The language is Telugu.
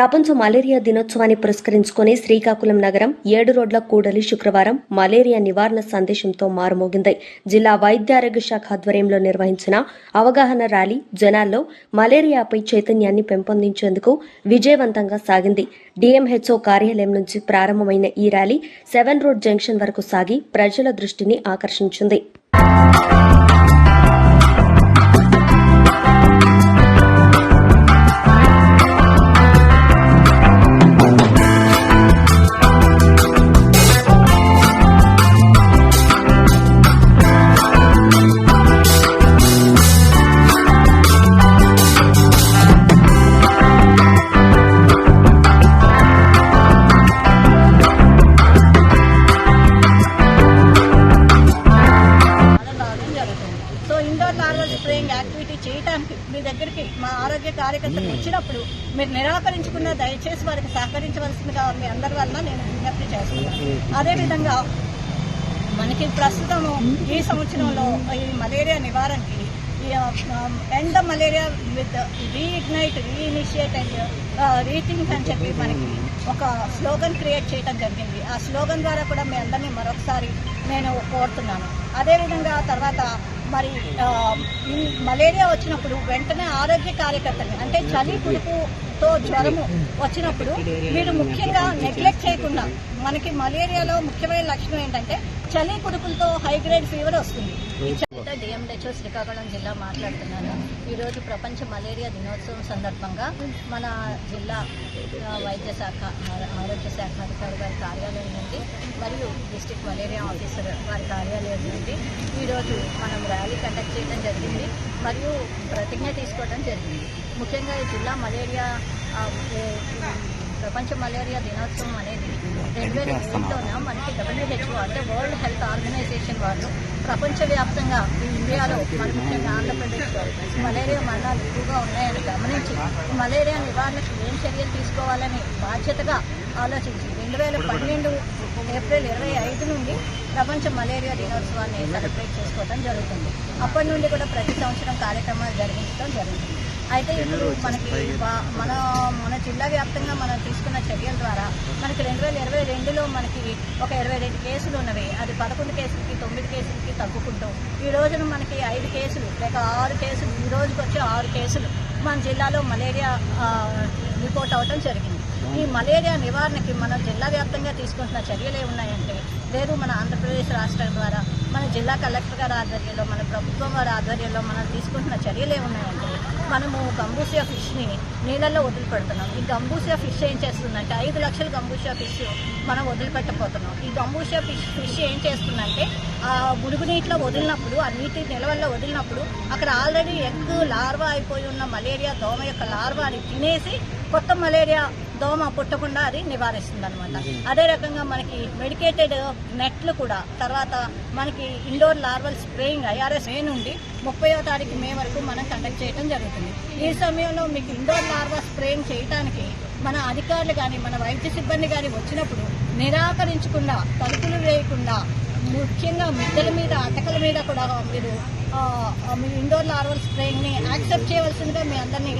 ప్రపంచ మలేరియా దినోత్సవాన్ని పురస్కరించుకుని శ్రీకాకుళం నగరం 7 రోడ్ల కూడలి శుక్రవారం మలేరియా నివారణ సందేశంతో మారుమోగింది. జిల్లా వైద్యారోగ్య శాఖ ఆధ్వర్యంలో నిర్వహించిన అవగాహన ర్యాలీ జనాల్లో మలేరియాపై చైతన్యాన్ని పెంపొందించేందుకు విజయవంతంగా సాగింది. డిఎంహెచ్ఓ కార్యాలయం నుంచి ప్రారంభమైన ఈ ర్యాలీ 7 రోడ్ జంక్షన్ వరకు సాగి ప్రజల దృష్టిని ఆకర్షించింది. ఇండోర్ లార్వల్ స్ప్రేయింగ్ యాక్టివిటీ చేయడానికి మీ దగ్గరికి మా ఆరోగ్య కార్యకర్తలు వచ్చినప్పుడు మీరు నిరాకరించుకున్న దయచేసి వారికి సహకరించవలసిందిగా మీ అందరి వల్ల నేను విజ్ఞప్తి చేస్తున్నాను. అదేవిధంగా మనకి ప్రస్తుతము ఈ సంవత్సరంలో ఈ మలేరియా నివారణకి end the malaria with reignite reinitiate and rethink అని చెప్పి మనకి ఒక స్లోగన్ క్రియేట్ చేయడం జరిగింది. ఆ స్లోగన్ ద్వారా కూడా మీ అందరినీ మరొకసారి నేను కోరుతున్నాను. అదేవిధంగా తర్వాత మరి ఈ మలేరియా వచ్చినప్పుడు వెంటనే ఆరోగ్య కార్యకర్తలు అంటే చలి పులుపుతో జ్వరము వచ్చినప్పుడు మీరు ముఖ్యంగా నెగ్లెక్ట్ చేయకుండా, మనకి మలేరియాలో ముఖ్యమైన లక్షణం ఏంటంటే చలి కురుపులతో హై గ్రేడ్ ఫీవర్ వస్తుంది. డిఎంహెచ్ఓ శ్రీకాకుళం జిల్లా మాట్లాడుతున్నాను. ఈరోజు ప్రపంచ మలేరియా దినోత్సవం సందర్భంగా మన జిల్లా వైద్య శాఖ ఆరోగ్య శాఖ అధికారి వారి కార్యాలయం నుండి మరియు డిస్ట్రిక్ట్ మలేరియా ఆఫీసర్ వారి కార్యాలయం నుండి ఈరోజు మనం ర్యాలీ కండక్ట్ చేయడం జరిగింది మరియు ప్రతిజ్ఞ తీసుకోవడం జరిగింది. ముఖ్యంగా ఈ జిల్లా మలేరియా ప్రపంచ మలేరియా దినోత్సవం అనేది 2007లోన మనకి WHO అంటే వరల్డ్ హెల్త్ ఆర్గనైజేషన్ వాళ్ళు ప్రపంచవ్యాప్తంగా ఈ ఇండియాలో మన ముఖ్యంగా ఆంధ్రప్రదేశ్లో మలేరియా మరణాలు ఎక్కువగా ఉన్నాయని గమనించి మలేరియా నివారణకు ఏం చర్యలు తీసుకోవాలని బాధ్యతగా ఆలోచించి 2012 ఏప్రిల్ 25 నుండి ప్రపంచ మలేరియా దినోత్సవాన్ని సెలబ్రేట్ చేసుకోవడం జరుగుతుంది. అప్పటి నుండి కూడా ప్రతి సంవత్సరం కార్యక్రమాలు జరిగించడం జరుగుతుంది. అయితే ఇప్పుడు మనకి మన జిల్లా వ్యాప్తంగా మనం తీసుకున్న చర్యల ద్వారా మనకి 2022లో మనకి ఒక 22 కేసులు ఉన్నవి. అది 11 కేసులకి 9 కేసులకి తగ్గుకుంటూ ఈ రోజున మనకి 5 కేసులు లేక 6 కేసులు, ఈ రోజుకి వచ్చే 6 కేసులు మన జిల్లాలో మలేరియా రిపోర్ట్ అవడం జరిగింది. ఈ మలేరియా నివారణకి మన జిల్లా వ్యాప్తంగా తీసుకుంటున్న చర్యలు ఏమున్నాయంటే, లేదు మన ఆంధ్రప్రదేశ్ రాష్ట్రం ద్వారా మన జిల్లా కలెక్టర్ గారి ఆధ్వర్యంలో మన ప్రభుత్వం వారి ఆధ్వర్యంలో మనం తీసుకుంటున్న చర్యలు ఏమున్నాయంటే, మనము గంబూసియా ఫిష్ని నీళ్ళల్లో వదిలిపెడుతున్నాం. ఈ గంబూసియా ఫిష్ ఏం చేస్తుందంటే 5 లక్షల గంబూసియా ఫిష్ మనం వదిలిపెట్టబోతున్నాం. ఈ గంబూసియా ఫిష్ ఏం చేస్తుందంటే ఆ మురుగునీటిలో వదిలినప్పుడు, ఆ నీటి నిల్వల్లో వదిలినప్పుడు అక్కడ ఆల్రెడీ ఎగ్ లార్వా అయిపోయి ఉన్న మలేరియా దోమ యొక్క లార్వాని తినేసి కొత్త మలేరియా దోమ పుట్టకుండా అది నివారిస్తుంది అనమాట. అదే రకంగా మనకి మెడికేటెడ్ నెట్లు కూడా తర్వాత మనకి ఇండోర్ లార్వల్ స్ప్రేయింగ్ IRS మే నుండి 30వ తారీఖు మే వరకు మనం కండక్ట్ చేయడం జరుగుతుంది. ఈ సమయంలో మీకు ఇండోర్ లార్వా స్ప్రేయింగ్ చేయడానికి మన అధికారులు కానీ మన వైద్య సిబ్బంది కానీ వచ్చినప్పుడు నిరాకరించకుండా, తలుపులు వేయకుండా, ముఖ్యంగా మిద్దెల మీద అటకల మీద కూడా మీరు ఇండోర్ లార్వల్ స్ప్రేయింగ్ని యాక్సెప్ట్ చేయవలసిందిగా మీ అందరినీ